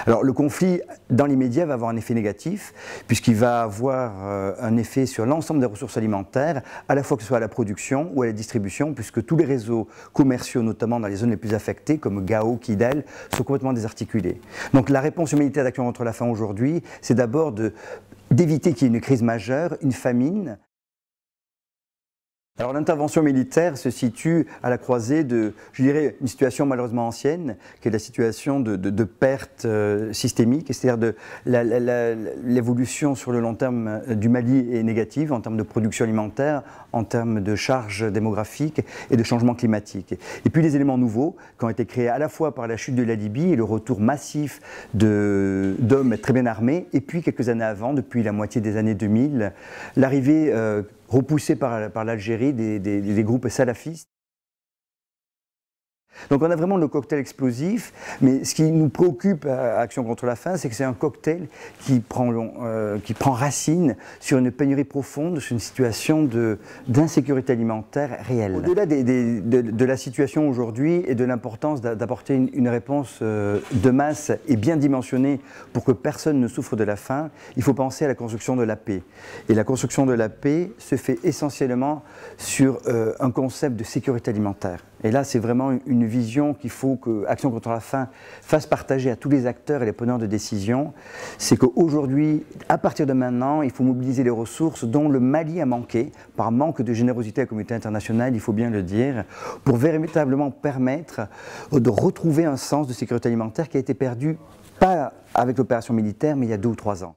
Alors le conflit, dans l'immédiat, va avoir un effet négatif, puisqu'il va avoir un effet sur l'ensemble des ressources alimentaires, à la fois que ce soit à la production ou à la distribution, puisque tous les réseaux commerciaux, notamment dans les zones les plus affectées, comme Gao, Kidal, sont complètement désarticulés. Donc la réponse humanitaire d'Action contre la faim aujourd'hui, c'est d'abord d'éviter qu'il y ait une crise majeure, une famine. Alors l'intervention militaire se situe à la croisée de, je dirais, une situation malheureusement ancienne, qui est la situation de perte systémique, c'est-à-dire de l'évolution sur le long terme du Mali est négative en termes de production alimentaire, en termes de charge démographique et de changement climatique. Et puis les éléments nouveaux qui ont été créés à la fois par la chute de la Libye et le retour massif d'hommes très bien armés, et puis quelques années avant, depuis la moitié des années 2000, l'arrivée repoussés par l'Algérie des groupes salafistes. Donc on a vraiment le cocktail explosif, mais ce qui nous préoccupe à Action contre la faim, c'est que c'est un cocktail qui prend racine sur une pénurie profonde, sur une situation d'insécurité alimentaire réelle. Au-delà de la situation aujourd'hui et de l'importance d'apporter une réponse de masse et bien dimensionnée pour que personne ne souffre de la faim, il faut penser à la construction de la paix. Et la construction de la paix se fait essentiellement sur un concept de sécurité alimentaire. Et là, c'est vraiment une vision qu'il faut que Action contre la faim fasse partager à tous les acteurs et les preneurs de décision. C'est qu'aujourd'hui, à partir de maintenant, il faut mobiliser les ressources dont le Mali a manqué, par manque de générosité à la communauté internationale, il faut bien le dire, pour véritablement permettre de retrouver un sens de sécurité alimentaire qui a été perdu, pas avec l'opération militaire, mais il y a 2 ou 3 ans.